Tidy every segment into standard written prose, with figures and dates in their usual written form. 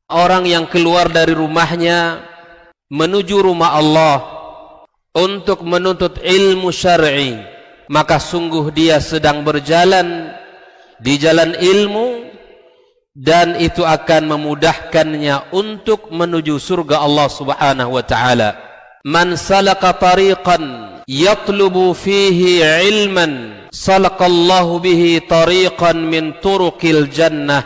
orang yang keluar dari rumahnya menuju rumah Allah untuk menuntut ilmu syar'i, maka sungguh dia sedang berjalan di jalan ilmu, dan itu akan memudahkannya untuk menuju surga Allah Subhanahu wa taala. Man salaka tariqan yatlubu fihi ilman salakallahu bihi tariqan min turuqil jannah.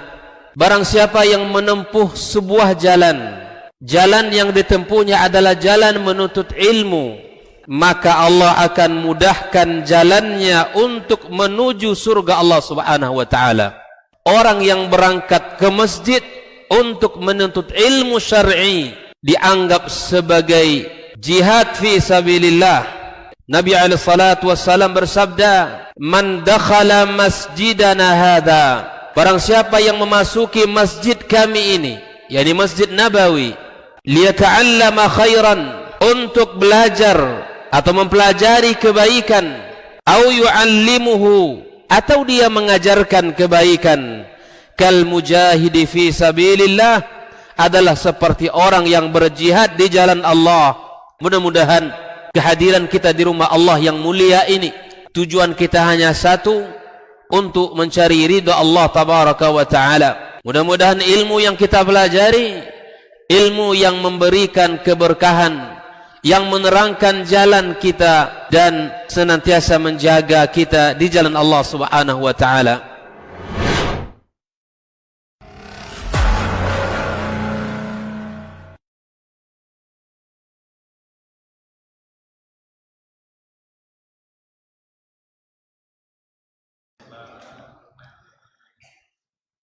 Barang siapa yang menempuh sebuah jalan yang ditempuhnya adalah jalan menuntut ilmu, maka Allah akan mudahkan jalannya untuk menuju surga Allah Subhanahu wa taala. Orang yang berangkat ke masjid untuk menuntut ilmu syar'i dianggap sebagai jihad fi sabilillah. Nabi alaihi salatu wassalam bersabda, "Man dakhala masjidana hadza," barang siapa yang memasuki masjid kami ini, yakni Masjid Nabawi, liyata'allama khairan, untuk belajar atau mempelajari kebaikan, au yu'allimuhu, atau dia mengajarkan kebaikan, kal mujahidi fi sabilillah, adalah seperti orang yang berjihad di jalan Allah. Mudah-mudahan kehadiran kita di rumah Allah yang mulia ini, tujuan kita hanya satu, untuk mencari ridha Allah tabaraka wa taala. Mudah-mudahan ilmu yang kita pelajari, ilmu yang memberikan keberkahan, yang menerangkan jalan kita dan senantiasa menjaga kita di jalan Allah Subhanahu wa taala.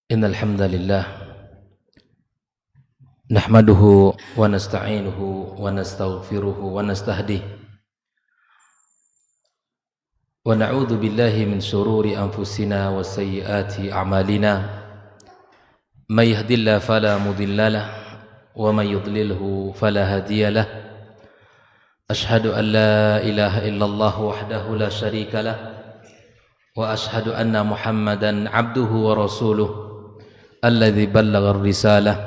Innal hamdalillah nahmaduhu wa nasta'inuhu wa nastaghfiruhu wa nastahdihi wa na'udzu billahi min shururi anfusina wa sayyiati a'malina. May yahdihillahu fala mudilla lahu wa may yudlilhu fala hadiya lahu. Ashhadu an la ilaha illallah wahdahu la syarika lahu wa ashhadu anna Muhammadan 'abduhu wa rasuluhu alladzi ballagha ar-risalah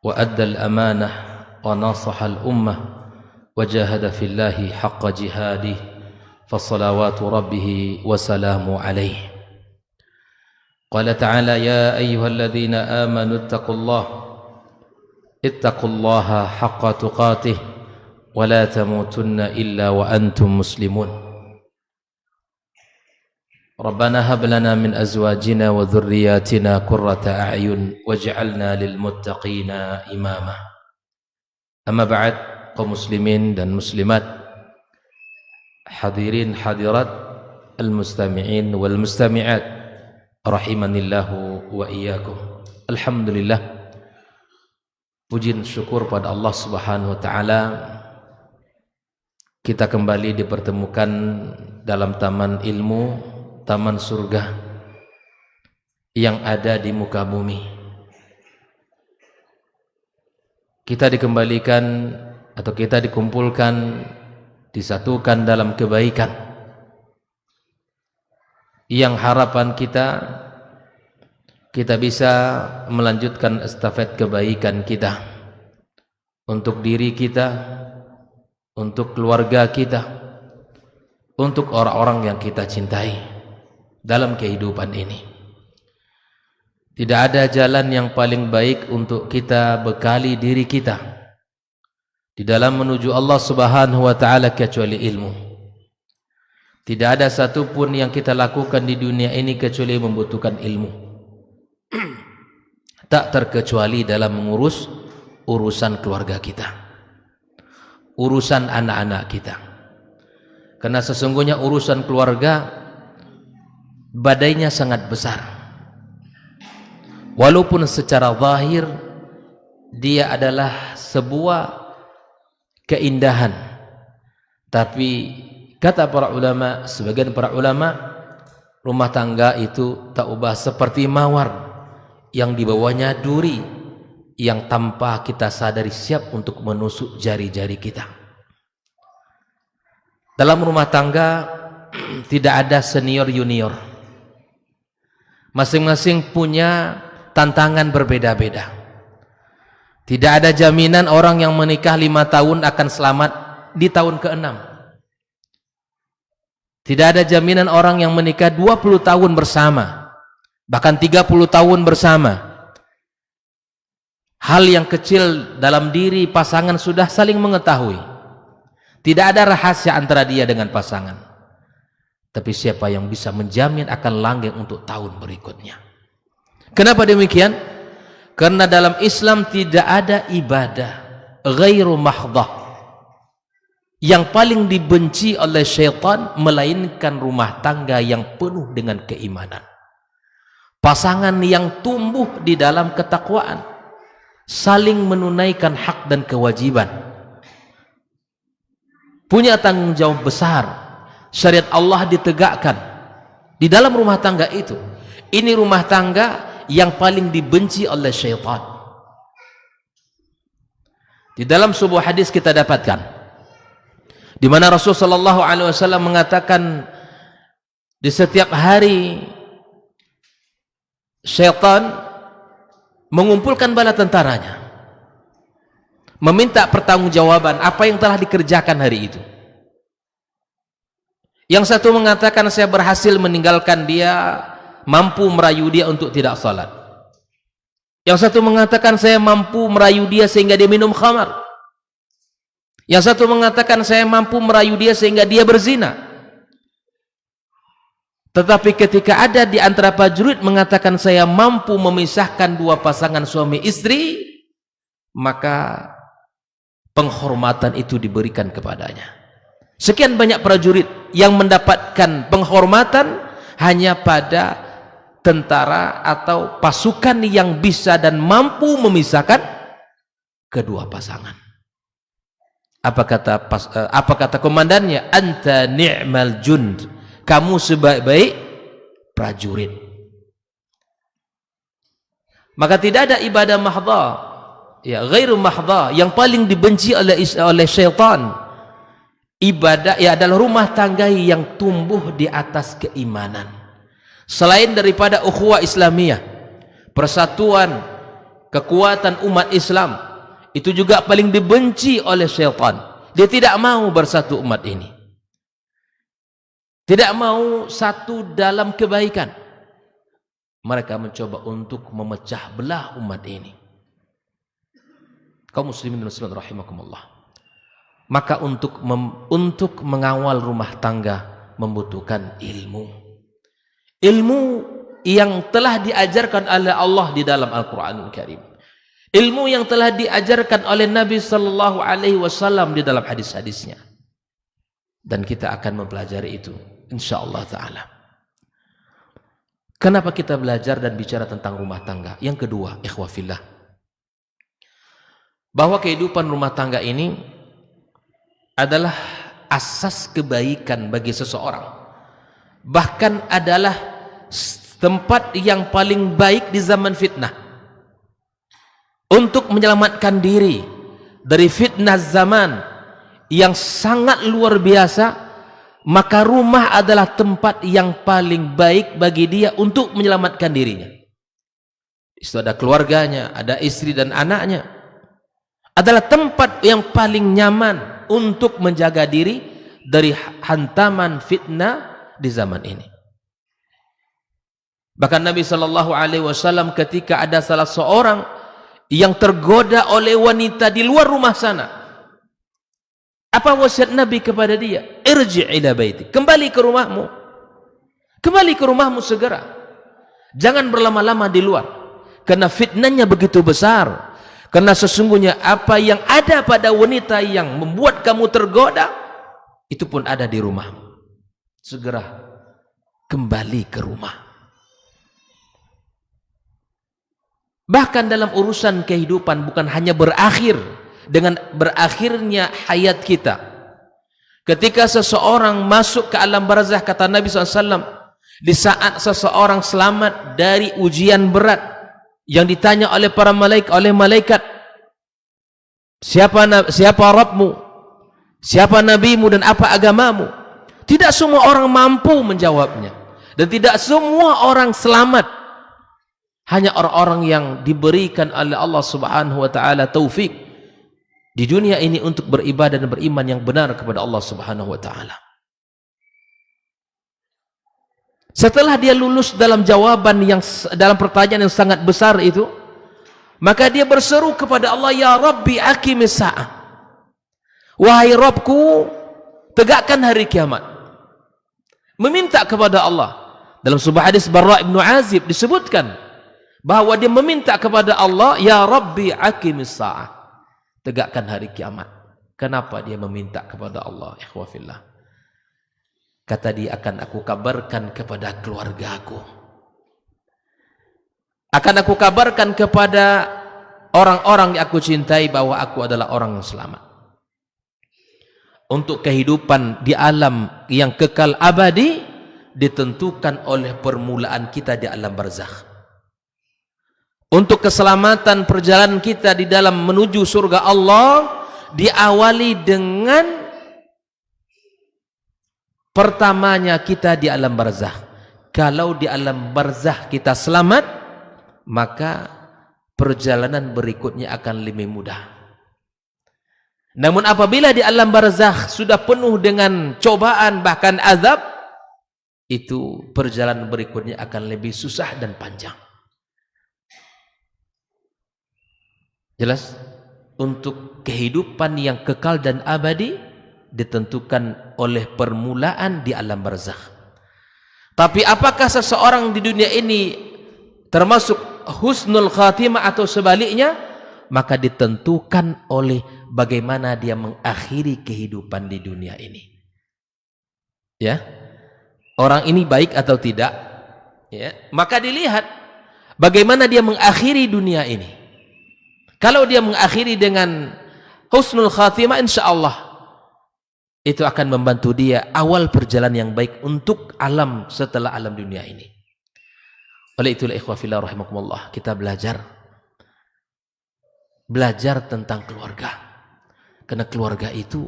wa adda al-amanah wa nasaha al-ummah wa jahada fillahi haqqa jihadih, fa salawatu rabbih wa salamu alayhi. Qala ta'ala, ya ayyuhalladzina amanu ittaqullaha haqqa tuqatih wa la tamutunna illa wa antum muslimun. Rabbana hab lana min azwajina wa dhurriyyatina qurrata a'yun waj'alna lil muttaqina imama. Amma ba'd, kaum muslimin dan muslimat, hadirin hadirat, al-mustami'in wal mustami'at, rahimanillahu wa iyyakum. Alhamdulillah, puji dan syukur pada Allah Subhanahu wa taala, kita kembali dipertemukan dalam taman ilmu, taman surga yang ada di muka bumi. Kita dikembalikan atau kita dikumpulkan, disatukan dalam kebaikan, yang harapan kita bisa melanjutkan estafet kebaikan kita untuk diri kita, untuk keluarga kita, untuk orang-orang yang kita cintai dalam kehidupan ini. Tidak ada jalan yang paling baik untuk kita bekali diri kita di dalam menuju Allah Subhanahu wa taala kecuali ilmu. Tidak ada satupun yang kita lakukan di dunia ini kecuali membutuhkan ilmu. Tak terkecuali dalam mengurus urusan keluarga kita, urusan anak-anak kita. Karena sesungguhnya urusan keluarga badainya sangat besar. Walaupun secara zahir dia adalah sebuah keindahan, tapi kata para ulama, sebagian para ulama, rumah tangga itu tak ubah seperti mawar yang dibawanya duri yang tanpa kita sadari siap untuk menusuk jari-jari kita. Dalam rumah tangga tidak ada senior junior. Masing-masing punya tantangan berbeda-beda. Tidak ada jaminan orang yang menikah 5 tahun akan selamat di tahun ke-6. Tidak ada jaminan orang yang menikah 20 tahun bersama, bahkan 30 tahun bersama. Hal yang kecil dalam diri pasangan sudah saling mengetahui. Tidak ada rahasia antara dia dengan pasangan. Tapi siapa yang bisa menjamin akan langgeng untuk tahun berikutnya? Kenapa demikian? Karena dalam Islam tidak ada ibadah ghairu mahdhah yang paling dibenci oleh syaitan melainkan rumah tangga yang penuh dengan keimanan. Pasangan yang tumbuh di dalam ketakwaan, saling menunaikan hak dan kewajiban, punya tanggung jawab besar, syariat Allah ditegakkan di dalam rumah tangga itu. Ini rumah tangga yang paling dibenci oleh syaitan. Di dalam sebuah hadis kita dapatkan di mana Rasulullah SAW mengatakan di setiap hari syaitan mengumpulkan bala tentaranya, meminta pertanggungjawaban apa yang telah dikerjakan hari itu. Yang satu mengatakan saya berhasil meninggalkan dia, mampu merayu dia untuk tidak salat. Yang satu mengatakan saya mampu merayu dia sehingga dia minum khamar. Yang satu mengatakan saya mampu merayu dia sehingga dia berzina. Tetapi ketika ada di antara prajurit mengatakan saya mampu memisahkan dua pasangan suami istri, maka penghormatan itu diberikan kepadanya. Sekian banyak prajurit yang mendapatkan penghormatan hanya pada tentara atau pasukan yang bisa dan mampu memisahkan kedua pasangan. Apa kata komandannya? Anta ni'mal jund, kamu sebaik-baik prajurit. Maka tidak ada ibadah mahdhah, ya ghairu mahdhah, yang paling dibenci oleh syaitan. Ibadah ya adalah rumah tangga yang tumbuh di atas keimanan. Selain daripada ukhuwah Islamiyah, persatuan, kekuatan umat Islam, itu juga paling dibenci oleh syaitan. Dia tidak mau bersatu umat ini, tidak mau satu dalam kebaikan. Mereka mencoba untuk memecah belah umat ini. Kaum muslimin dan muslimat rahimakumullah. Maka untuk mengawal rumah tangga membutuhkan ilmu. Ilmu yang telah diajarkan oleh Allah di dalam Al-Quranul Karim. Ilmu yang telah diajarkan oleh Nabi Sallallahu Alaihi Wasallam di dalam hadis-hadisnya. Dan kita akan mempelajari itu, insyaallah ta'ala. Kenapa kita belajar dan bicara tentang rumah tangga? Yang kedua, ikhwah fillah, bahwa kehidupan rumah tangga ini adalah asas kebaikan bagi seseorang, bahkan adalah tempat yang paling baik di zaman fitnah. Untuk menyelamatkan diri dari fitnah zaman yang sangat luar biasa, maka rumah adalah tempat yang paling baik bagi dia untuk menyelamatkan dirinya. Itu ada keluarganya, ada istri dan anaknya. Adalah tempat yang paling nyaman untuk menjaga diri dari hantaman fitnah di zaman ini. Bahkan Nabi SAW ketika ada salah seorang yang tergoda oleh wanita di luar rumah sana, apa wasiat Nabi kepada dia? Irji' ila baiti, kembali ke rumahmu, kembali ke rumahmu segera, jangan berlama-lama di luar, karena fitnahnya begitu besar. Karena sesungguhnya apa yang ada pada wanita yang membuat kamu tergoda, itu pun ada di rumahmu. Segera kembali ke rumah. Bahkan dalam urusan kehidupan bukan hanya berakhir dengan berakhirnya hayat kita. Ketika seseorang masuk ke alam barzakh, kata Nabi SAW, di saat seseorang selamat dari ujian berat yang ditanya oleh para malaikat, siapa Rabbmu, siapa nabimu, dan apa agamamu? Tidak semua orang mampu menjawabnya, dan tidak semua orang selamat Hanya orang-orang yang diberikan oleh Allah Subhanahu wa taala taufik di dunia ini untuk beribadah dan beriman yang benar kepada Allah Subhanahu wa taala. Setelah dia lulus dalam dalam pertanyaan yang sangat besar itu, maka dia berseru kepada Allah, ya Rabbi aqimis sa'ah. Wahai Rabbku, tegakkan hari kiamat. Meminta kepada Allah. Dalam sebuah hadis Barra' ibn Azib disebutkan bahwa dia meminta kepada Allah, ya Rabbi aqimis sa'ah. Tegakkan hari kiamat. Kenapa dia meminta kepada Allah? Ikhwafillah. Kata dia, akan aku kabarkan kepada keluargaku. Akan aku kabarkan kepada orang-orang yang aku cintai bahwa aku adalah orang yang selamat. Untuk kehidupan di alam yang kekal abadi ditentukan oleh permulaan kita di alam barzakh. Untuk keselamatan perjalanan kita di dalam menuju surga Allah diawali dengan pertamanya kita di alam barzakh. Kalau di alam barzakh kita selamat, maka perjalanan berikutnya akan lebih mudah. Namun apabila di alam barzakh sudah penuh dengan cobaan bahkan azab, itu perjalanan berikutnya akan lebih susah dan panjang. Jelas? Untuk kehidupan yang kekal dan abadi ditentukan oleh permulaan di alam barzakh. Tapi apakah seseorang di dunia ini termasuk husnul khatimah atau sebaliknya? Maka ditentukan oleh bagaimana dia mengakhiri kehidupan di dunia ini. Ya, orang ini baik atau tidak? Ya, maka dilihat bagaimana dia mengakhiri dunia ini. Kalau dia mengakhiri dengan husnul khatimah, insya Allah itu akan membantu dia awal perjalanan yang baik untuk alam setelah alam dunia ini. Oleh itulah ikhwafillah rahimakumullah, kita belajar tentang keluarga. Karena keluarga itu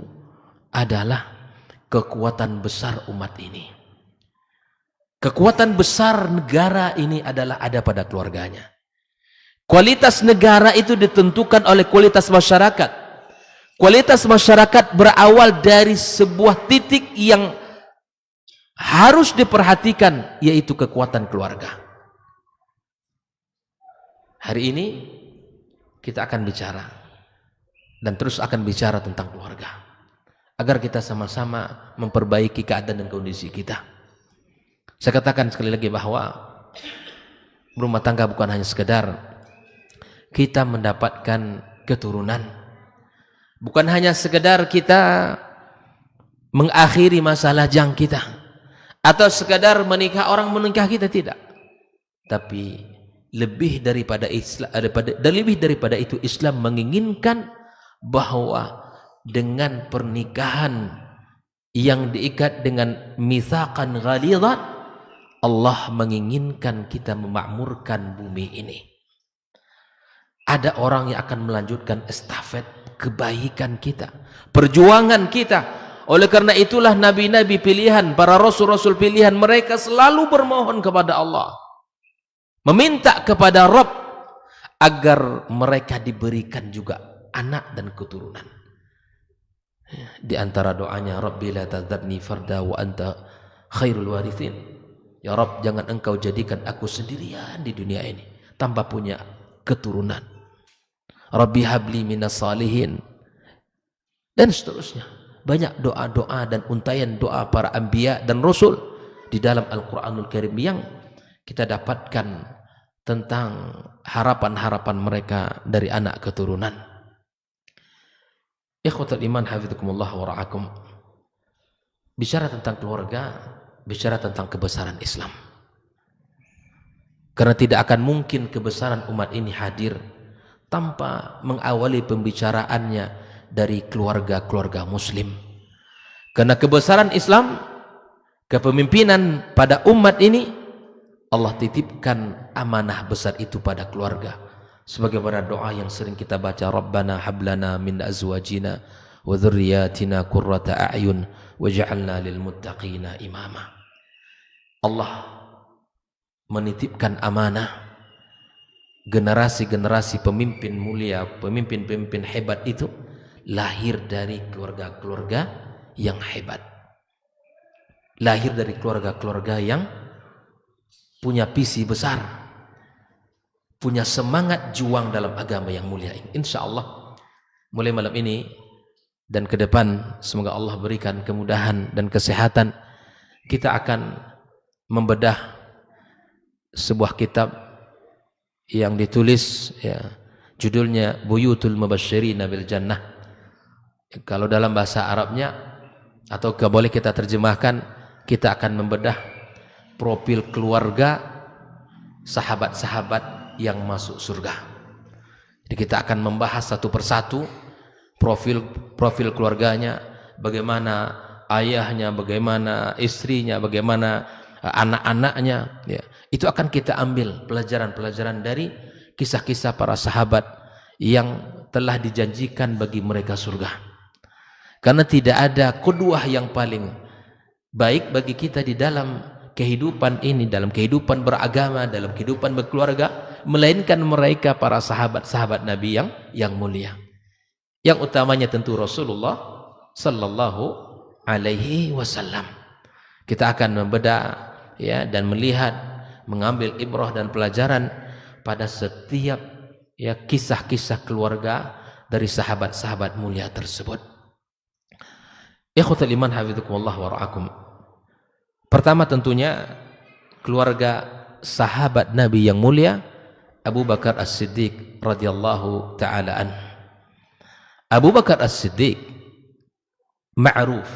adalah kekuatan besar umat ini. Kekuatan besar negara ini adalah ada pada keluarganya. Kualitas negara itu ditentukan oleh kualitas masyarakat. Kualitas masyarakat berawal dari sebuah titik yang harus diperhatikan, yaitu kekuatan keluarga. Hari ini kita akan bicara dan terus akan bicara tentang keluarga, agar kita sama-sama memperbaiki keadaan dan kondisi kita. Saya katakan sekali lagi bahwa berumah tangga bukan hanya sekedar kita mendapatkan keturunan, bukan hanya sekedar kita mengakhiri masa lajang kita, atau sekedar menikah orang menikah kita, tidak. Tapi lebih daripada itu Islam menginginkan bahwa dengan pernikahan yang diikat dengan mitsaqan ghalidhan, Allah menginginkan kita memakmurkan bumi ini. Ada orang yang akan melanjutkan estafet kebaikan kita, perjuangan kita. Oleh karena itulah nabi-nabi pilihan, para rasul-rasul pilihan, mereka selalu bermohon kepada Allah, meminta kepada Rabb agar mereka diberikan juga anak dan keturunan. Di antara doanya, Rabbi la tadzarni farda wa anta khairul warithin. Ya Rabb, jangan engkau jadikan aku sendirian di dunia ini tanpa punya keturunan. Rabbi habli minas salihin, dan seterusnya. Banyak doa-doa dan untaian doa para anbiya dan rasul di dalam Al-Quranul Karim yang kita dapatkan tentang harapan-harapan mereka dari anak keturunan. Ikhwatul iman hafizakumullah wa ra'akum. Bicara tentang keluarga, bicara tentang kebesaran Islam. Karena tidak akan mungkin kebesaran umat ini hadir tanpa mengawali pembicaraannya dari keluarga-keluarga muslim. Karena kebesaran Islam, kepemimpinan pada umat ini, Allah titipkan amanah besar itu pada keluarga. Sebagaimana doa yang sering kita baca, Rabbana hablana min azwajina wa dzurriyyatina qurrata a'yun waj'alna lil muttaqina imama. Allah menitipkan amanah generasi-generasi pemimpin mulia, pemimpin-pemimpin hebat itu lahir dari keluarga-keluarga yang hebat. Lahir dari keluarga-keluarga yang punya visi besar, punya semangat juang dalam agama yang mulia ini. Insya Allah mulai malam ini dan ke depan semoga Allah berikan kemudahan dan kesehatan, kita akan membedah sebuah kitab yang ditulis ya, judulnya Buyutul Mubasysyirin bil Jannah. Kalau dalam bahasa Arabnya atau boleh kita terjemahkan, kita akan membedah profil keluarga sahabat-sahabat yang masuk surga. Jadi kita akan membahas satu persatu profil keluarganya, bagaimana ayahnya, bagaimana istrinya, bagaimana anak-anaknya ya. Itu akan kita ambil pelajaran-pelajaran dari kisah-kisah para sahabat yang telah dijanjikan bagi mereka surga. Karena tidak ada qudwah yang paling baik bagi kita di dalam kehidupan ini, dalam kehidupan beragama, dalam kehidupan berkeluarga, melainkan mereka para sahabat-sahabat Nabi yang mulia. Yang utamanya tentu Rasulullah sallallahu alaihi wasallam. Kita akan membedah ya dan melihat, mengambil ibrah dan pelajaran pada setiap ya kisah-kisah keluarga dari sahabat-sahabat mulia tersebut. Ikhwatul iman hafizakumullah wa ra'akum. Pertama tentunya keluarga sahabat Nabi yang mulia Abu Bakar As-Siddiq radhiyallahu taala an. Abu Bakar As-Siddiq ma'ruf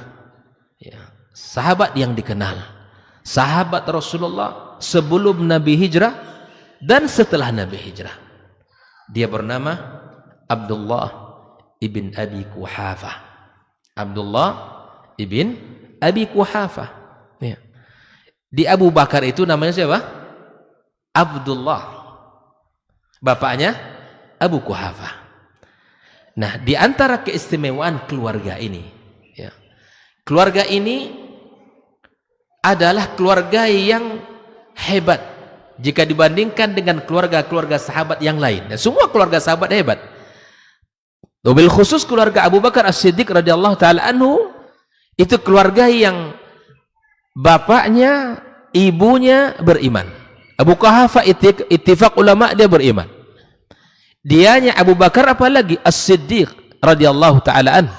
ya, sahabat yang dikenal, sahabat Rasulullah sebelum Nabi hijrah dan setelah Nabi hijrah. Dia bernama Abdullah ibn Abi Quhafah. Abdullah ibn Abi Quhafah ya. Di Abu Bakar itu namanya siapa? Abdullah, bapaknya Abu Quhafah. Nah, di antara keistimewaan keluarga ini ya, keluarga ini adalah keluarga yang hebat jika dibandingkan dengan keluarga-keluarga sahabat yang lain. Dan semua keluarga sahabat hebat. Wabil khusus keluarga Abu Bakar As-Siddiq radhiyallahu taala anhu itu keluarga yang bapaknya, ibunya beriman. Abu Quhafah ittifaq ulama dia beriman. Dianya Abu Bakar apalagi As-Siddiq radhiyallahu taala anhu.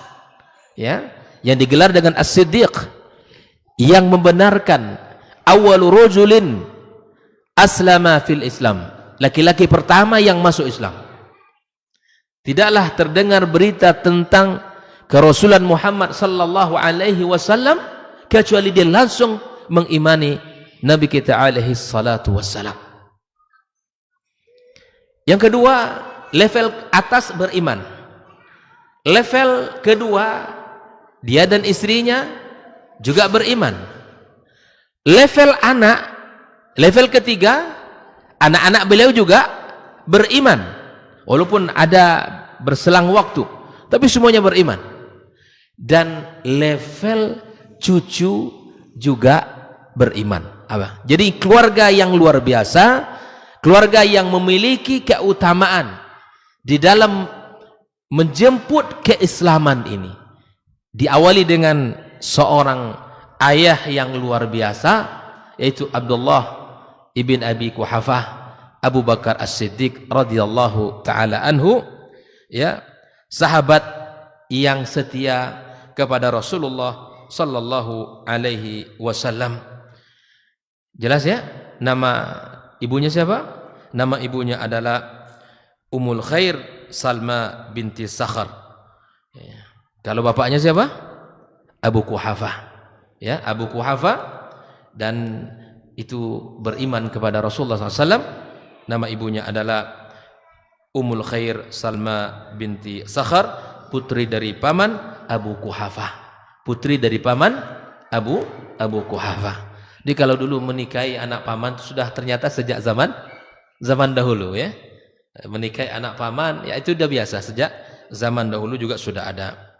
Ya, yang digelar dengan As-Siddiq, yang membenarkan awwalu rajulin aslama fil Islam, laki-laki pertama yang masuk Islam. Tidaklah terdengar berita tentang kerasulan Muhammad sallallahu alaihi wasallam kecuali dia langsung mengimani Nabi kita alaihi salatu wassalam. Yang kedua, level atas beriman. Level kedua, dia dan istrinya juga beriman. Level anak, level ketiga, anak-anak beliau juga beriman. Walaupun ada berselang waktu, tapi semuanya beriman. Dan level cucu juga beriman. Apa? Jadi keluarga yang luar biasa, keluarga yang memiliki keutamaan di dalam menjemput keislaman ini. Diawali dengan seorang ayah yang luar biasa, yaitu Abdullah ibn Abi Quhafah, Abu Bakar As-Siddiq radhiyallahu taala anhu, ya, sahabat yang setia kepada Rasulullah sallallahu alaihi wasallam. Jelas ya? Nama ibunya siapa? Nama ibunya adalah Ummul Khair Salma binti Sakhar. Ya. Kalau bapaknya siapa? Abu Quhafah. Ya, Abu Quhafah, dan itu beriman kepada Rasulullah SAW. Nama ibunya adalah Ummul Khair Salma binti Sakhar, putri dari paman Abu Quhafah. Putri dari paman Abu Quhafah. Jadi kalau dulu menikahi anak paman sudah ternyata sejak zaman dahulu ya. Menikahi anak paman ya itu sudah biasa, sejak zaman dahulu juga sudah ada.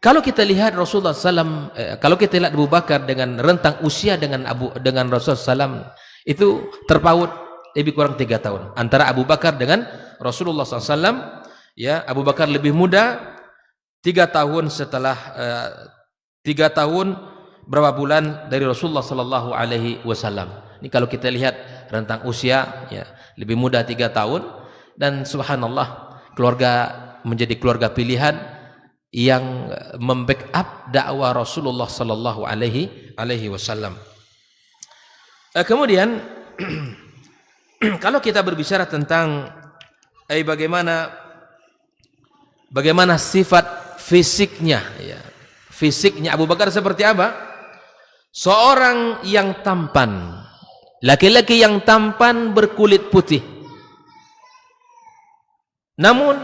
Kalau kita lihat Rasulullah SAW, kalau kita lihat Abu Bakar dengan rentang usia dengan Rasulullah SAW Itu terpaut lebih kurang 3 tahun antara Abu Bakar dengan Rasulullah SAW. Ya, Abu Bakar lebih muda 3 tahun setelah 3 tahun berapa bulan dari Rasulullah Sallallahu Alaihi Wasallam. Ini kalau kita lihat rentang usia, ya, lebih muda 3 tahun, dan subhanallah keluarga menjadi keluarga pilihan yang membackup dakwah Rasulullah Sallallahu Alaihi Wasallam. Kemudian kalau kita berbicara tentang bagaimana sifat fisiknya, ya, fisiknya Abu Bakar seperti apa? Seorang yang tampan, laki-laki yang tampan berkulit putih, namun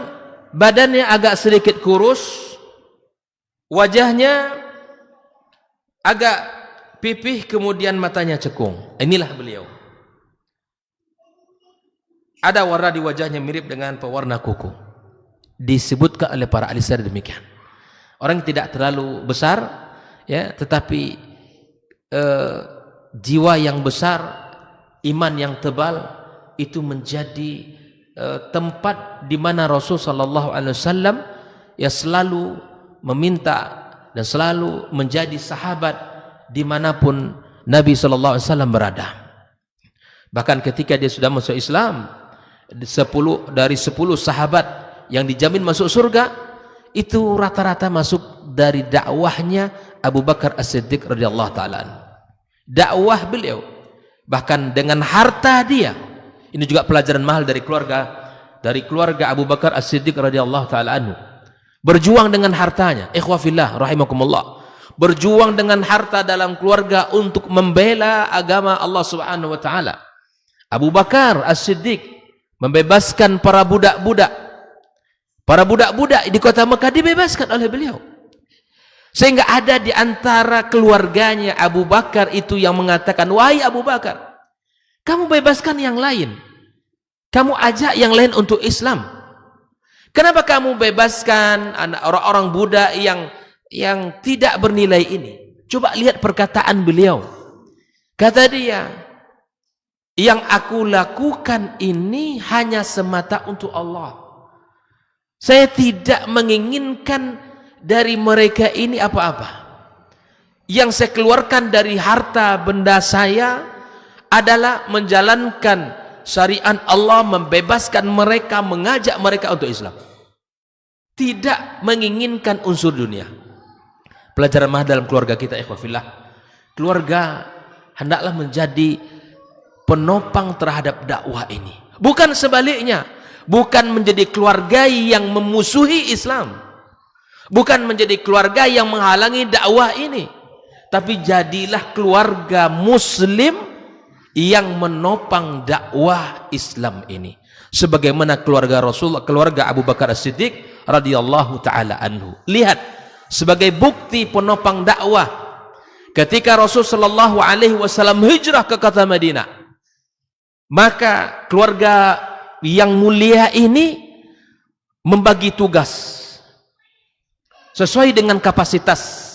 badannya agak sedikit kurus, wajahnya agak pipih, kemudian matanya cekung. Inilah beliau. Ada warna di wajahnya mirip dengan pewarna kuku. Disebutkan oleh para ahli sirah demikian. Orang tidak terlalu besar, ya, tetapi jiwa yang besar, iman yang tebal, itu menjadi tempat di mana Rasul sallallahu alaihi wasallam ya selalu meminta dan selalu menjadi sahabat dimanapun Nabi sallallahu alaihi wasallam berada. Bahkan ketika dia sudah masuk Islam, 10 dari 10 sahabat yang dijamin masuk surga itu rata-rata masuk dari dakwahnya Abu Bakar As-Siddiq radhiyallahu taala. Dakwah beliau, bahkan dengan harta dia. Ini juga pelajaran mahal dari keluarga Abu Bakar As-Siddiq radhiyallahu taala anhu. Berjuang dengan hartanya, ikhwah fillah rahimakumullah. Berjuang dengan harta dalam keluarga untuk membela agama Allah Subhanahu wa taala. Abu Bakar As-Siddiq membebaskan para budak-budak. Para budak-budak di kota Mekah dibebaskan oleh beliau. Sehingga ada di antara keluarganya Abu Bakar itu yang mengatakan, "Wahai Abu Bakar, kamu bebaskan yang lain. Kamu ajak yang lain untuk Islam. Kenapa kamu bebaskan orang-orang budak yang tidak bernilai ini?" Coba lihat perkataan beliau. Kata dia, "Yang aku lakukan ini hanya semata untuk Allah. Saya tidak menginginkan dari mereka ini apa-apa. Yang saya keluarkan dari harta benda saya adalah menjalankan syariat Allah, membebaskan mereka, mengajak mereka untuk Islam. Tidak menginginkan unsur dunia." Pelajaran mahal dalam keluarga kita, ikhwah fillah. Keluarga hendaklah menjadi penopang terhadap dakwah ini. Bukan sebaliknya. Bukan menjadi keluarga yang memusuhi Islam. Bukan menjadi keluarga yang menghalangi dakwah ini. Tapi jadilah keluarga muslim yang menopang dakwah Islam ini. Sebagaimana keluarga Rasulullah, keluarga Abu Bakar As-Siddiq radhiyallahu taala anhu. Lihat, sebagai bukti penopang dakwah ketika Rasul sallallahu alaihi wasallam hijrah ke kota Madinah, maka keluarga yang mulia ini membagi tugas sesuai dengan kapasitas.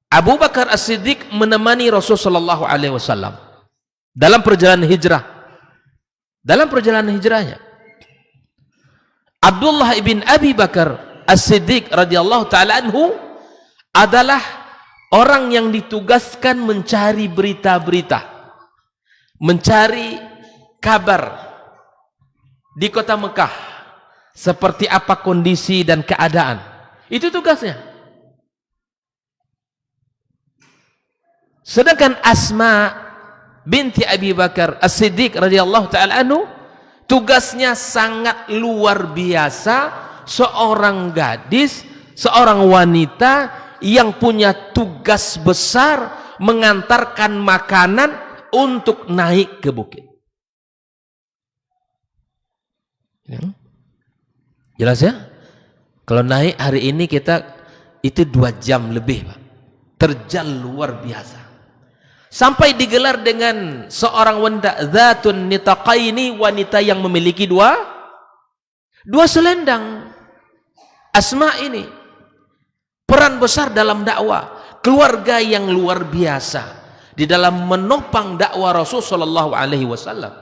Abu Bakar As-Siddiq menemani Rasul sallallahu alaihi wasallam dalam perjalanan hijrah. Dalam perjalanan hijrahnya, Abdullah ibn Abi Bakar As-Siddiq radhiyallahu taala anhu adalah orang yang ditugaskan mencari berita-berita, mencari kabar di kota Mekah, seperti apa kondisi dan keadaan. Itu tugasnya. Sedangkan Asma binti Abi Bakar As-Siddiq radhiyallahu taala anhu tugasnya sangat luar biasa. Seorang gadis, seorang wanita yang punya tugas besar mengantarkan makanan untuk naik ke bukit. Jelas ya? Kalau naik hari ini kita itu 2 jam lebih, Pak. Terjal luar biasa. Sampai digelar dengan seorang wanita zatun nitaqaini, wanita yang memiliki dua selendang. Asma ini peran besar dalam dakwah, keluarga yang luar biasa. di dalam menopang dakwah Rasul sallallahu alaihi wasallam.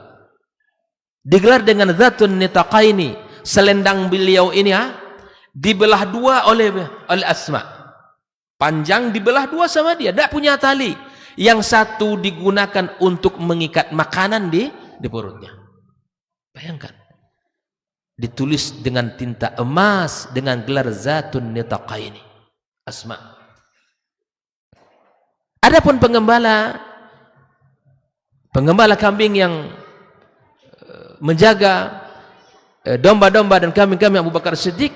Digelar dengan Dzatun Nitaqaini, selendang beliau ini dibelah dua oleh Asma. Panjang dibelah dua sama dia, tidak punya tali. Yang satu digunakan untuk mengikat makanan di perutnya. Bayangkan. Ditulis dengan tinta emas dengan gelar Dzatun Nitaqaini. Asma. Adapun penggembala kambing yang menjaga domba-domba dan kambing-kambing Abu Bakar Siddiq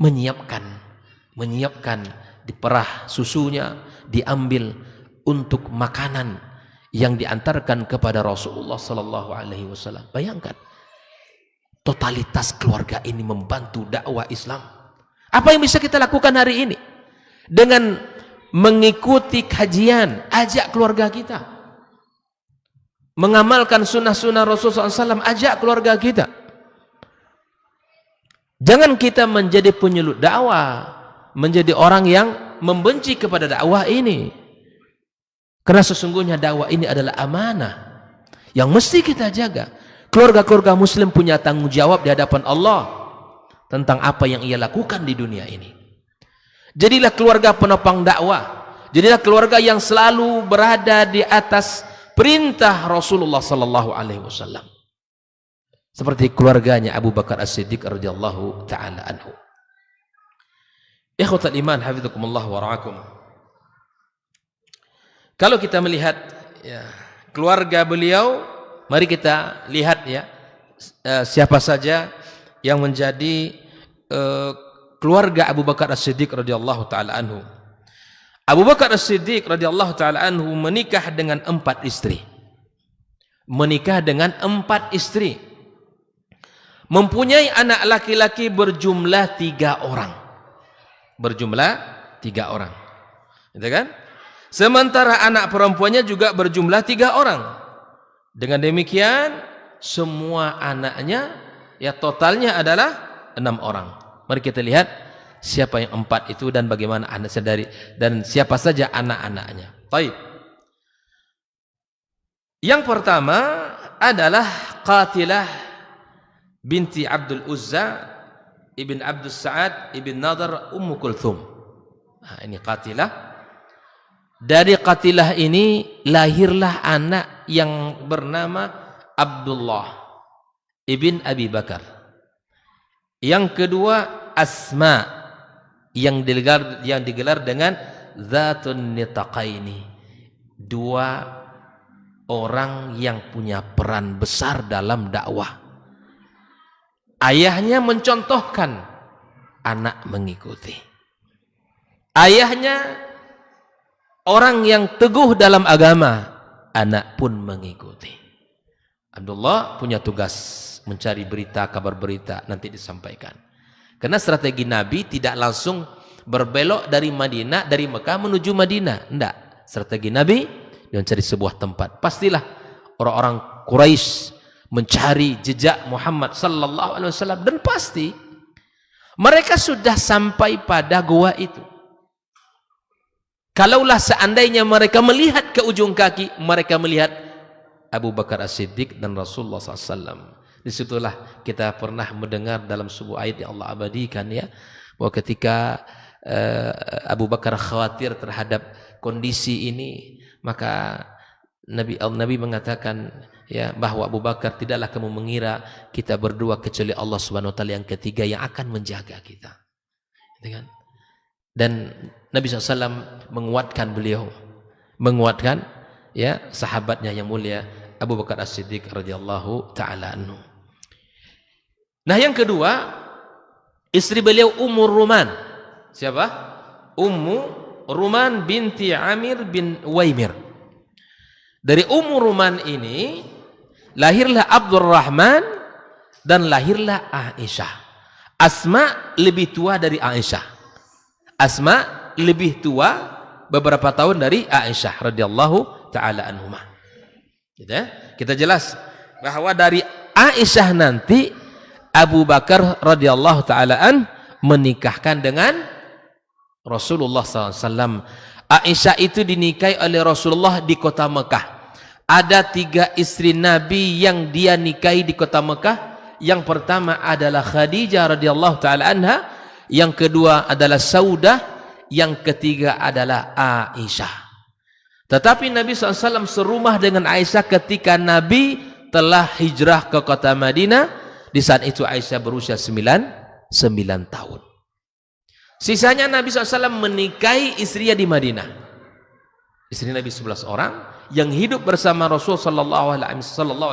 menyiapkan diperah susunya, diambil untuk makanan yang diantarkan kepada Rasulullah sallallahu alaihi wasallam. Bayangkan totalitas keluarga ini membantu dakwah Islam. Apa yang bisa kita lakukan hari ini? Dengan mengikuti kajian, ajak keluarga kita. Mengamalkan sunnah-sunnah Rasulullah SAW, ajak keluarga kita. Jangan kita menjadi penyuluh dakwah, menjadi orang yang membenci kepada dakwah ini. Karena sesungguhnya dakwah ini adalah amanah yang mesti kita jaga. Keluarga-keluarga muslim punya tanggung jawab di hadapan Allah tentang apa yang ia lakukan di dunia ini. Jadilah keluarga penopang dakwah. Jadilah keluarga yang selalu berada di atas perintah Rasulullah sallallahu alaihi wasallam. Seperti keluarganya Abu Bakar As-Siddiq radhiyallahu taala anhu. Ikhwatal iman, hafizakumullah wa ra'akum. Kalau kita melihat keluarga beliau, mari kita lihat siapa saja yang menjadi keluarga Abu Bakar As-Siddiq radhiyallahu taala anhu. Abu Bakar As-Siddiq radhiyallahu taala anhu menikah dengan 4 istri. Menikah dengan 4 istri. Mempunyai anak laki-laki berjumlah 3 orang. Berjumlah 3 orang. Gitu kan? Sementara anak perempuannya juga berjumlah 3 orang. Dengan demikian semua anaknya totalnya adalah 6 orang. Mari kita lihat siapa yang 4 itu dan bagaimana anaknya dan siapa saja anak-anaknya. Baik. Yang pertama adalah Qatilah binti Abdul Uzza ibn Abdul Sa'ad ibn Nadar Ummu Kulthum. Nah, ini Qatilah. Dari Qatilah ini lahirlah anak yang bernama Abdullah ibn Abi Bakar. Yang kedua Asma yang digelar dengan Dzatun Nitaqaini. 2 orang yang punya peran besar dalam dakwah. Ayahnya mencontohkan, anak mengikuti. Ayahnya orang yang teguh dalam agama, anak pun mengikuti. Abdullah punya tugas mencari berita, kabar berita, nanti disampaikan. Karena strategi Nabi tidak langsung berbelok dari Mekah menuju Madinah. Tidak. Strategi Nabi dia mencari sebuah tempat. Pastilah orang-orang Quraisy mencari jejak Muhammad sallallahu alaihi wasallam dan pasti mereka sudah sampai pada gua itu. Kalaulah seandainya mereka melihat ke ujung kaki, mereka melihat Abu Bakar As-Siddiq dan Rasulullah SAW. Disitulah kita pernah mendengar dalam sebuah ayat yang Allah abadikan bahwa ketika Abu Bakar khawatir terhadap kondisi ini, maka Nabi mengatakan bahwa Abu Bakar, tidaklah kamu mengira kita berdua kecuali Allah Subhanahu wa taala yang ketiga yang akan menjaga kita. Gitu kan? Dan Nabi SAW menguatkan beliau, menguatkan sahabatnya yang mulia Abu Bakar As-Siddiq radhiyallahu taala anhu. Nah, yang kedua, istri beliau Ummu Ruman. Siapa? Ummu Ruman binti Amir bin Uwaimir. Dari Ummu Ruman ini lahirlah Abdurrahman dan lahirlah Aisyah. Asma lebih tua dari Aisyah. Asma lebih tua beberapa tahun dari Aisyah radhiyallahu taala anhumah. Gitu ya? Kita jelas bahwa dari Aisyah nanti Abu Bakar radhiyallahu taala an menikahkan dengan Rasulullah SAW. Aisyah itu dinikahi oleh Rasulullah di kota Mekah. Ada 3 istri Nabi yang dia nikahi di kota Mekah. Yang pertama adalah Khadijah radhiyallahu taala anha, yang kedua adalah Saudah, yang ketiga adalah Aisyah. Tetapi Nabi SAW serumah dengan Aisyah ketika Nabi telah hijrah ke kota Madinah. Di saat itu Aisyah berusia 9 tahun. Sisanya Nabi SAW menikahi istrinya di Madinah. Istri Nabi 11 orang yang hidup bersama Rasul sallallahu alaihi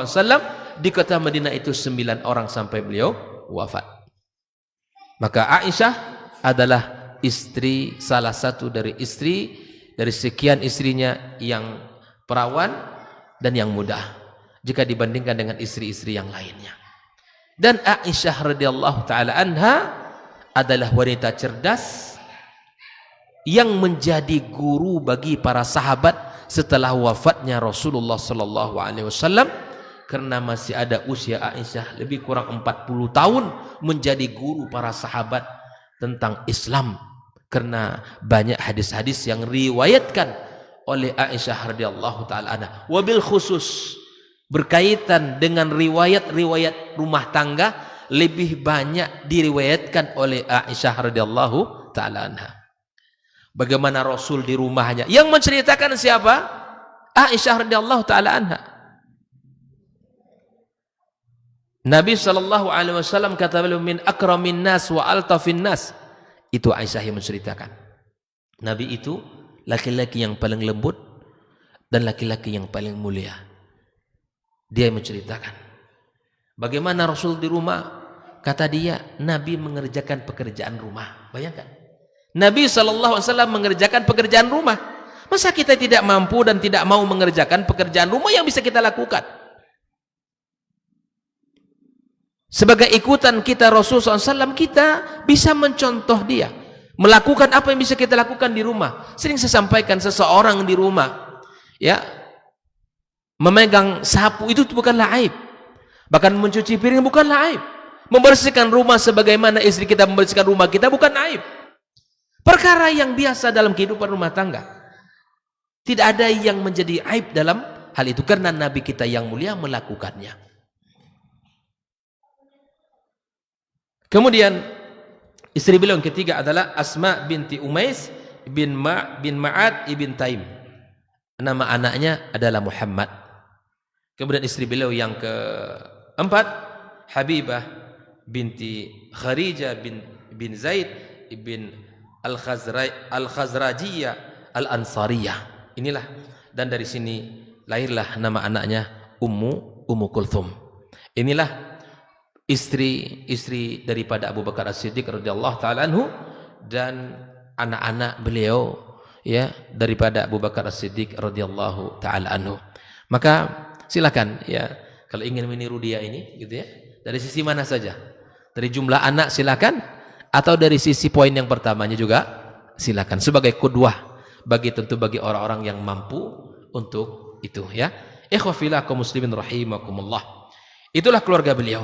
wasallam di kota Madinah itu 9 orang sampai beliau wafat. Maka Aisyah adalah istri, salah satu dari istri dari sekian istrinya yang perawan dan yang muda jika dibandingkan dengan istri-istri yang lainnya. Dan Aisyah radhiyallahu taala anha adalah wanita cerdas yang menjadi guru bagi para sahabat setelah wafatnya Rasulullah sallallahu alaihi wasallam, karena masih ada usia Aisyah lebih kurang 40 tahun menjadi guru para sahabat tentang Islam, karena banyak hadis-hadis yang riwayatkan oleh Aisyah radhiyallahu taala anha. Wabil khusus berkaitan dengan riwayat-riwayat rumah tangga lebih banyak diriwayatkan oleh Aisyah radhiyallahu taala anha. Bagaimana Rasul di rumahnya, yang menceritakan siapa? Aisyah radhiyallahu taala anha. Nabi sallallahu alaihi wasallam kata beliau, min akramin nas wa altafin nas. Itu Aisyah yang menceritakan. Nabi itu laki-laki yang paling lembut dan laki-laki yang paling mulia. Dia yang menceritakan bagaimana Rasul di rumah. Kata dia, Nabi mengerjakan pekerjaan rumah. Bayangkan, Nabi SAW mengerjakan pekerjaan rumah. Masa kita tidak mampu dan tidak mau mengerjakan pekerjaan rumah yang bisa kita lakukan? Sebagai ikutan kita Rasul SAW, kita bisa mencontoh dia, melakukan apa yang bisa kita lakukan di rumah. Sering saya sampaikan, seseorang di rumah ya memegang sapu itu bukanlah aib. Bahkan mencuci piring bukanlah aib. Membersihkan rumah sebagaimana istri kita membersihkan rumah kita bukan aib. Perkara yang biasa dalam kehidupan rumah tangga. Tidak ada yang menjadi aib dalam hal itu, karena Nabi kita yang mulia melakukannya. Kemudian istri beliau yang ketiga adalah Asma binti Umais bin Ma'ad ibn Taim. Nama anaknya adalah Muhammad. Kemudian istri beliau yang keempat Habibah binti Kharijah bin Zaid ibn Al-Khazrajiyah Al-Ansariyah. Inilah, dan dari sini lahirlah nama anaknya Ummu Kulthum. Inilah istri daripada Abu Bakar As-Siddiq radhiyallahu taala anhu, dan anak-anak beliau ya daripada Abu Bakar As-Siddiq radhiyallahu taala anhu. Maka silakan ya, kalau ingin meniru dia ini gitu ya, dari sisi mana saja, dari jumlah anak silakan, atau dari sisi poin yang pertamanya juga silakan, sebagai qudwah bagi orang-orang yang mampu untuk itu ya. Ikhwafillah kaum muslimin rahimakumullah. Itulah keluarga beliau.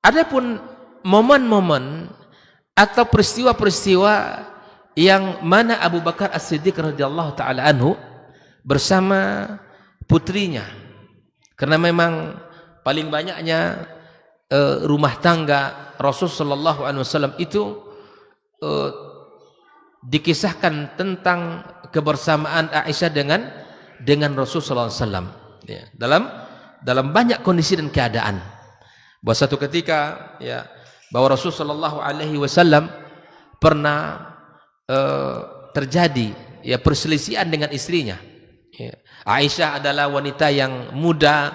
Adapun momen-momen atau peristiwa-peristiwa yang mana Abu Bakar As-Siddiq radhiyallahu taala anhu bersama putrinya, karena memang paling banyaknya rumah tangga Rasulullah sallallahu alaihi wasallam itu dikisahkan tentang kebersamaan Aisyah dengan Rasulullah sallallahu alaihi wasallam ya, dalam banyak kondisi dan keadaan. Bahwa satu ketika ya, bahwa Rasulullah sallallahu alaihi wasallam pernah terjadi ya perselisihan dengan istrinya ya. Aisyah adalah wanita yang muda,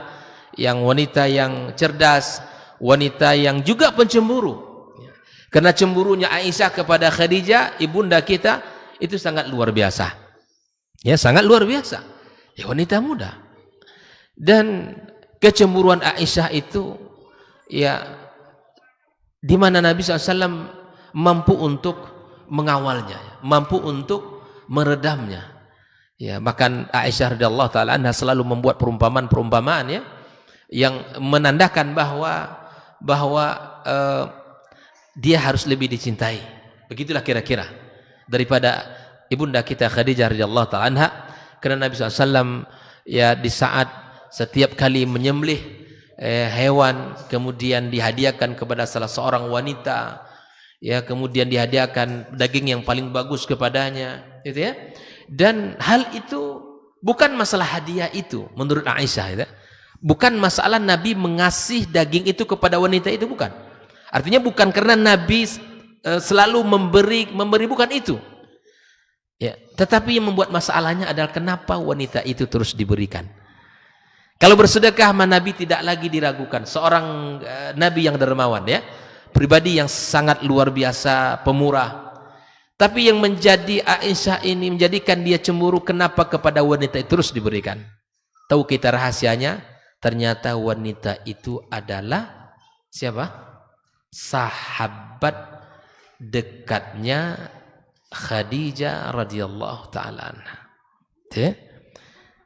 wanita yang cerdas, wanita yang juga pencemburu ya. Karena cemburunya Aisyah kepada Khadijah ibunda kita itu sangat luar biasa ya, sangat luar biasa ya, wanita muda. Dan kecemburuan Aisyah itu ya, di mana Nabi SAW mampu untuk mengawalnya, mampu untuk meredamnya ya. Bahkan Aisyah radhiyallahu taala anha selalu membuat perumpamaan ya, yang menandakan bahwa dia harus lebih dicintai Begitulah kira-kira daripada ibunda kita Khadijah radhiyallahu ta'ala anha, karena Nabi SAW ya di saat setiap kali menyembelih hewan kemudian dihadiahkan kepada salah seorang wanita, ya kemudian dihadiahkan daging yang paling bagus kepadanya, gitu ya. Dan hal itu bukan masalah hadiah itu menurut Aisyah, gitu. Bukan masalah Nabi mengasih daging itu kepada wanita itu, bukan. Artinya bukan karena Nabi selalu memberi bukan itu. Ya, tetapi yang membuat masalahnya adalah kenapa wanita itu terus diberikan. Kalau bersedekah Nabi tidak lagi diragukan. Seorang Nabi yang dermawan, ya, pribadi yang sangat luar biasa, pemurah. Tapi yang menjadi Aisyah ini menjadikan dia cemburu, kenapa kepada wanita itu terus diberikan. Tahu kita rahasianya? Ternyata wanita itu adalah siapa? Sahabat dekatnya Khadijah radhiyallahu taala anha.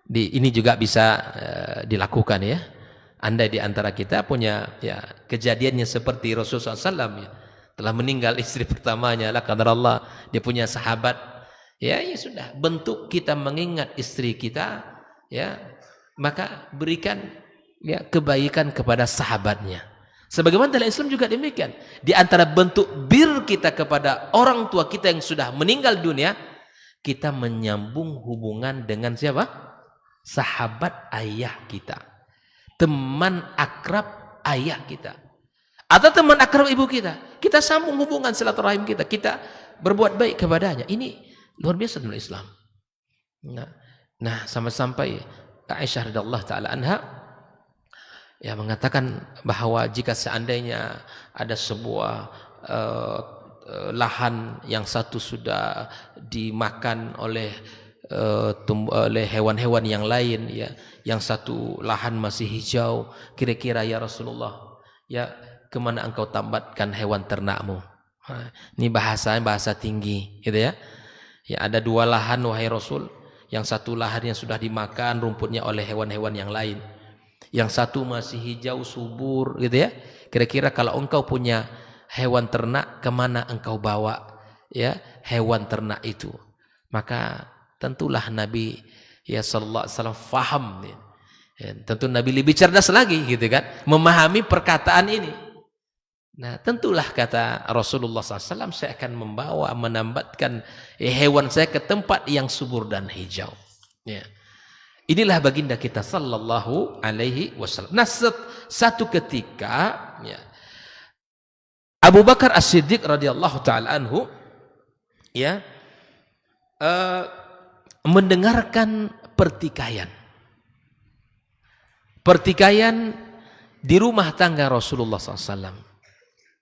Ini juga bisa dilakukan, ya. Andai di antara kita punya ya kejadiannya seperti Rasulullah SAW, ya, telah meninggal istri pertamanya, lah qadarullah dia punya sahabat, ya sudah, bentuk kita mengingat istri kita, ya, maka berikan ya kebaikan kepada sahabatnya. Sebagaimana dalam Islam juga demikian. Di antara bentuk bir kita kepada orang tua kita yang sudah meninggal dunia, kita menyambung hubungan dengan siapa? Sahabat ayah kita, teman akrab ayah kita, atau teman akrab ibu kita. Kita sambung hubungan silaturahim kita, kita berbuat baik kepadanya. Ini luar biasa dalam Islam. Nah, sampai Aisyah radhiyallahu taala anha ya mengatakan bahwa jika seandainya ada sebuah lahan yang satu sudah dimakan oleh hewan-hewan yang lain, ya, yang satu lahan masih hijau, kira-kira ya Rasulullah, ya kemana engkau tambatkan hewan ternakmu? Ini bahasa tinggi, gitu ya. Ya ada dua lahan wahai Rasul, yang satu lahan yang sudah dimakan rumputnya oleh hewan-hewan yang lain, yang satu masih hijau subur, gitu ya. Kira-kira kalau engkau punya hewan ternak, kemana engkau bawa ya hewan ternak itu? Maka tentulah Nabi ya sallallahu alaihi wasallam faham, ya, tentu Nabi lebih cerdas lagi, gitu kan, memahami perkataan ini. Nah, tentulah kata Rasulullah SAW, saya akan menambatkan hewan saya ke tempat yang subur dan hijau. Ya. Inilah baginda kita sallallahu alaihi wasallam. Nah, satu ketika ya, Abu Bakar As-Siddiq radhiyallahu taala anhu ya mendengarkan pertikaian di rumah tangga Rasulullah SAW,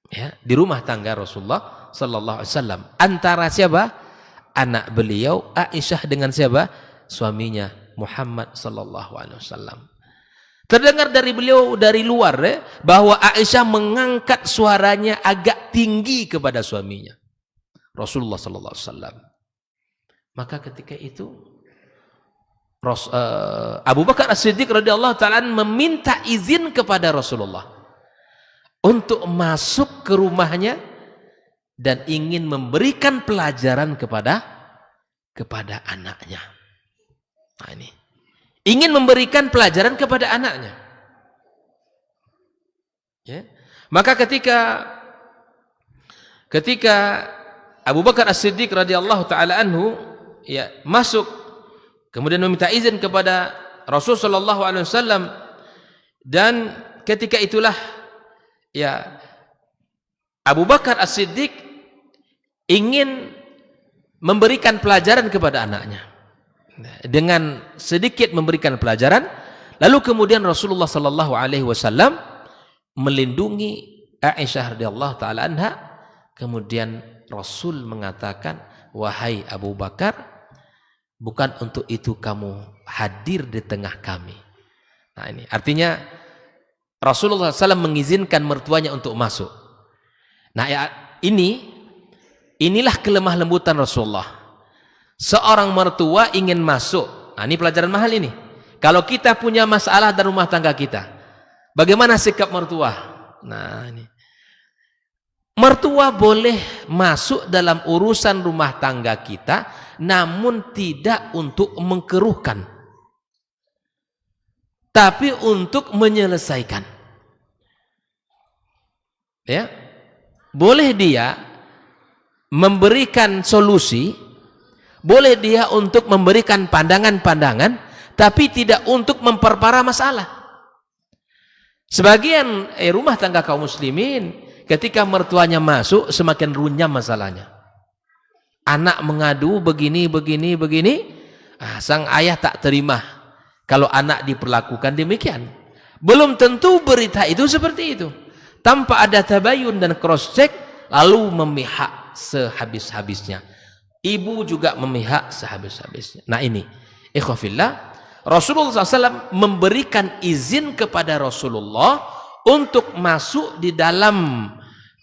ya, di rumah tangga Rasulullah sallallahu alaihi wasallam, antara siapa? Anak beliau Aisyah dengan siapa? Suaminya Muhammad sallallahu alaihi wasallam. Terdengar dari beliau dari luar, ya, bahwa Aisyah mengangkat suaranya agak tinggi kepada suaminya Rasulullah sallallahu alaihi wasallam. Maka ketika itu Abu Bakar As-Siddiq radhiyallahu ta'ala meminta izin kepada Rasulullah untuk masuk ke rumahnya dan ingin memberikan pelajaran kepada anaknya. Nah, ini ingin memberikan pelajaran kepada anaknya. Ya. Maka ketika Abu Bakar As-Siddiq radhiyallahu ta'ala anhu ya masuk, kemudian meminta izin kepada Rasul sallallahu alaihi wasallam, dan ketika itulah ya Abu Bakar As-Siddiq ingin memberikan pelajaran kepada anaknya. Dengan sedikit memberikan pelajaran, lalu kemudian Rasulullah sallallahu alaihi wasallam melindungi Aisyah radhiyallahu taala anha. Kemudian Rasul mengatakan, wahai Abu Bakar, bukan untuk itu kamu hadir di tengah kami. Nah, ini artinya Rasulullah SAW mengizinkan mertuanya untuk masuk. Nah, ya, inilah kelemah lembutan Rasulullah. Seorang mertua ingin masuk. Nah, ini pelajaran mahal ini. Kalau kita punya masalah dalam rumah tangga kita, bagaimana sikap mertua? Nah, ini Mertua boleh masuk dalam urusan rumah tangga kita, namun tidak untuk mengkeruhkan, tapi untuk menyelesaikan. Ya, boleh dia memberikan solusi, boleh dia untuk memberikan pandangan-pandangan, tapi tidak untuk memperparah masalah. Sebagian rumah tangga kaum muslimin, ketika mertuanya masuk, semakin runyam masalahnya. Anak mengadu begini, sang ayah tak terima kalau anak diperlakukan demikian. Belum tentu berita itu seperti itu. Tanpa ada tabayun dan cross check, lalu memihak sehabis-habisnya. Ibu juga memihak sehabis-habisnya. Nah ini, ikhwafillah, Rasulullah SAW memberikan izin kepada Rasulullah untuk masuk di dalam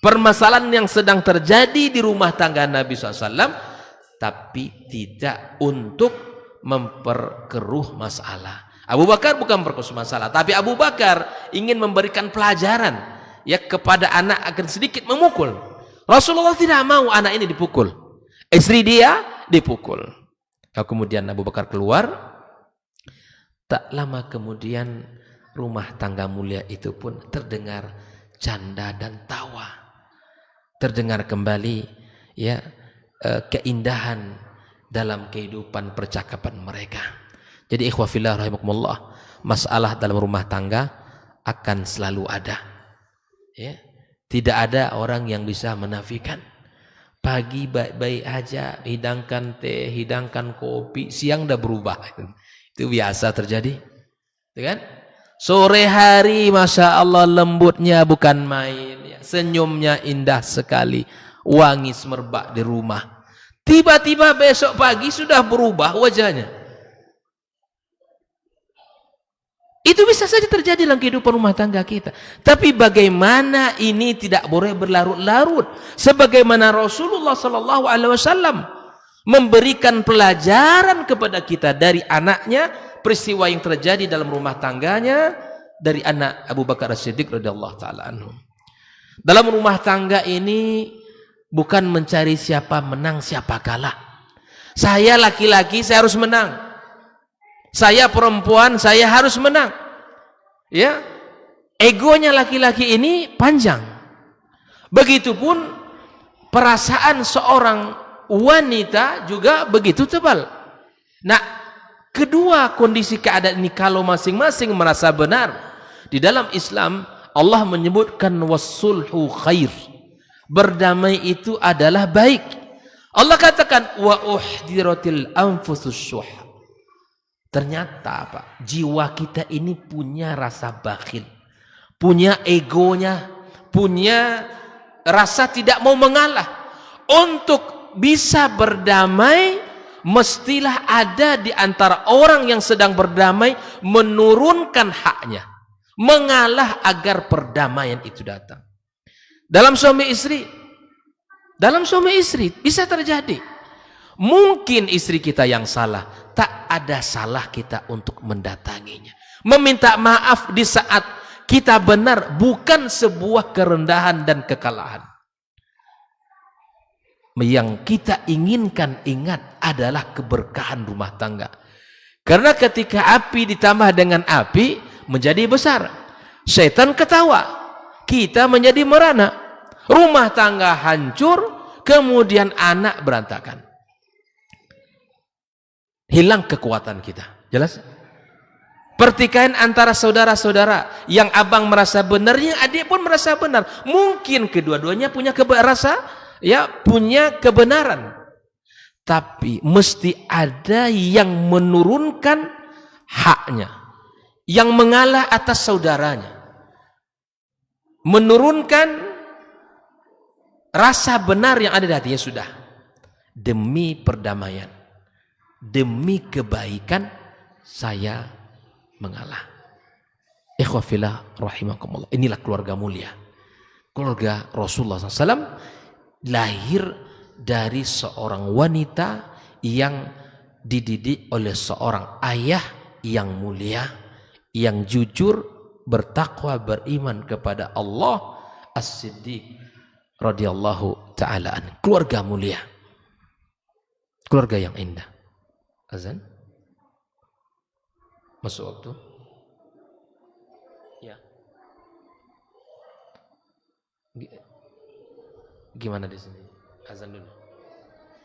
permasalahan yang sedang terjadi di rumah tangga Nabi SAW, tapi tidak untuk memperkeruh masalah. Abu Bakar bukan memperkeruh masalah, tapi Abu Bakar ingin memberikan pelajaran ya kepada anak agar sedikit memukul. Rasulullah tidak mau anak ini dipukul, istri dia dipukul. Kemudian Abu Bakar keluar. Tak lama kemudian rumah tangga mulia itu pun terdengar canda dan tawa. Terdengar kembali ya keindahan dalam kehidupan percakapan mereka. Jadi ikhwah fillah rahimakumullah, masalah dalam rumah tangga akan selalu ada. Ya. Tidak ada orang yang bisa menafikan. Pagi baik-baik aja, hidangkan teh, hidangkan kopi, siang dah berubah. Itu biasa terjadi, kan? Sore hari, masya Allah, lembutnya bukan main, ya. Senyumnya indah sekali, wangi semerbak di rumah. Tiba-tiba besok pagi sudah berubah wajahnya. Itu bisa saja terjadi dalam kehidupan rumah tangga kita. Tapi bagaimana ini tidak boleh berlarut-larut? Sebagaimana Rasulullah SAW memberikan pelajaran kepada kita dari anaknya, peristiwa yang terjadi dalam rumah tangganya dari anak Abu Bakar As-Siddiq radhiyallahu taala anhu. Dalam rumah tangga ini bukan mencari siapa menang siapa kalah. Saya laki-laki, saya harus menang. Saya perempuan, saya harus menang. Ya, egonya laki-laki ini panjang. Begitupun perasaan seorang wanita juga begitu tebal. Nah, kedua kondisi keadaan ini kalau masing-masing merasa benar, di dalam Islam Allah menyebutkan wassulhu khair. Berdamai itu adalah baik. Allah katakan wa uhdiratil anfusus syuh. Ternyata apa? Jiwa kita ini punya rasa bakhil, punya egonya, punya rasa tidak mau mengalah. Untuk bisa berdamai, mestilah ada di antara orang yang sedang berdamai menurunkan haknya, mengalah agar perdamaian itu datang. Dalam suami istri bisa terjadi. Mungkin istri kita yang salah, tak ada salah kita untuk mendatanginya, meminta maaf di saat kita benar, bukan sebuah kerendahan dan kekalahan. Yang kita inginkan, ingat, adalah keberkahan rumah tangga. Karena ketika api ditambah dengan api menjadi besar, setan ketawa, kita menjadi merana, rumah tangga hancur, kemudian anak berantakan, hilang kekuatan kita. Jelas? Pertikaian antara saudara-saudara, yang abang merasa benar, yang adik pun merasa benar, mungkin kedua-duanya punya punya kebenaran, tapi mesti ada yang menurunkan haknya, yang mengalah atas saudaranya, menurunkan rasa benar yang ada di hatinya. Sudah, demi perdamaian, demi kebaikan, saya mengalah. Ikhwafillah rahimakumullah. Inilah keluarga mulia, keluarga Rasulullah SAW, lahir dari seorang wanita yang dididik oleh seorang ayah yang mulia, yang jujur, bertakwa, beriman kepada Allah, As-Siddiq radhiyallahu taala an. Keluarga mulia. Keluarga yang indah. Azan? Masuk waktu? Ya. Gimana di sini? Azan dulu.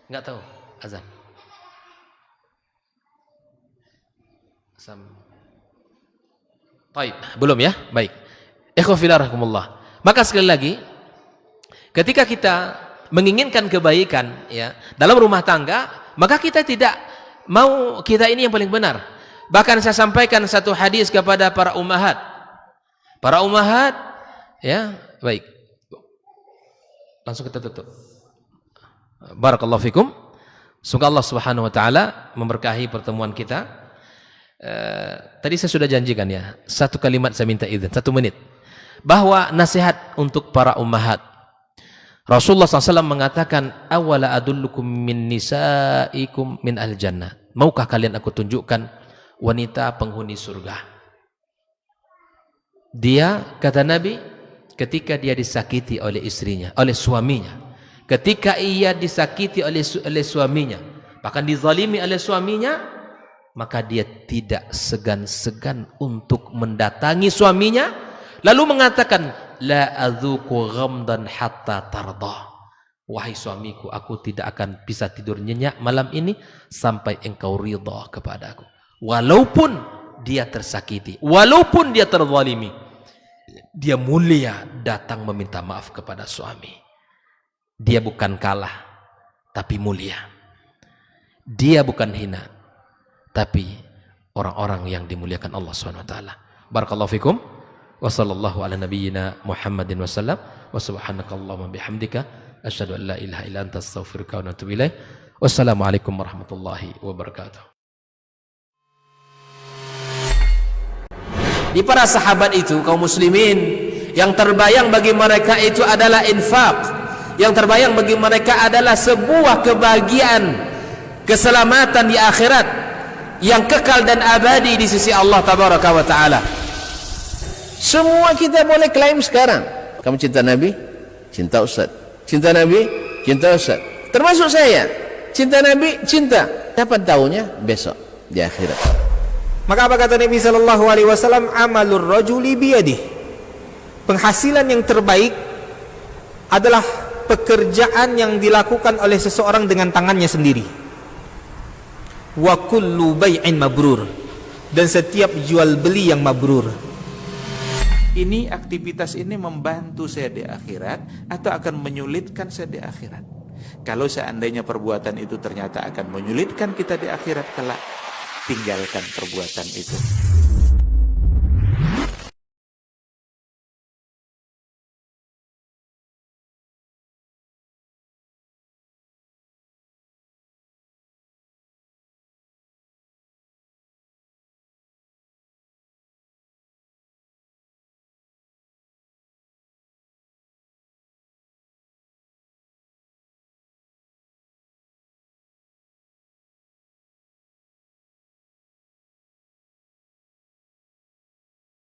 Enggak tahu azan. Baik, belum ya? Baik. Ikhwafillah. Maka sekali lagi, ketika kita menginginkan kebaikan ya dalam rumah tangga, maka kita tidak mau kita ini yang paling benar. Bahkan saya sampaikan satu hadis kepada para ummahat. Para ummahat, ya, baik. Langsung kita tutup. Barakallahu fikum. Semoga Allah Subhanahu wa taala memberkahi pertemuan kita. Tadi saya sudah janjikan ya, satu kalimat saya minta izin, 1 menit. Bahwa nasihat untuk para ummahat. Rasulullah SAW mengatakan, awala adullukum min nisaikum min al-jannah. Maukah kalian aku tunjukkan wanita penghuni surga? Dia, kata Nabi, ketika dia disakiti oleh istrinya, oleh suaminya, ketika ia disakiti oleh suaminya, bahkan dizalimi oleh suaminya, maka dia tidak segan-segan untuk mendatangi suaminya, lalu mengatakan, la adzuku ghamdan hatta tarda. Wahai suamiku, aku tidak akan bisa tidur nyenyak malam ini sampai engkau ridha kepadaku. Walaupun dia tersakiti, walaupun dia terzalimi, dia mulia datang meminta maaf kepada suami. Dia bukan kalah, tapi mulia. Dia bukan hina, tapi orang-orang yang dimuliakan Allah SWT. Barakallahu fikum. Wa sallallahu ala nabiyyina Muhammadin wa sallam. Wa subhanakallahumma bihamdika asyhadu an la ilaha illa anta astaghfiruka wa atubu ilaik. Wassalamualaikum warahmatullahi wabarakatuh. Di para sahabat itu, kaum muslimin, yang terbayang bagi mereka itu adalah infak. Yang terbayang bagi mereka adalah sebuah kebahagiaan, keselamatan di akhirat yang kekal dan abadi di sisi Allah tabaraka wa taala. Semua kita boleh klaim sekarang. Kamu cinta Nabi? Cinta Ustaz. Cinta Nabi? Cinta Ustaz. Termasuk saya. Cinta Nabi? Cinta. Kapan tahunya? Besok di akhirat. Maka apa kata Nabi sallallahu alaihi wasallam? Amalur rajuli biyadih. Penghasilan yang terbaik adalah pekerjaan yang dilakukan oleh seseorang dengan tangannya sendiri. Wa kullu bai'in mabrur. Dan setiap jual beli yang mabrur. Ini aktivitas ini membantu saya di akhirat atau akan menyulitkan saya di akhirat? Kalau seandainya perbuatan itu ternyata akan menyulitkan kita di akhirat kelak, tinggalkan perbuatan itu.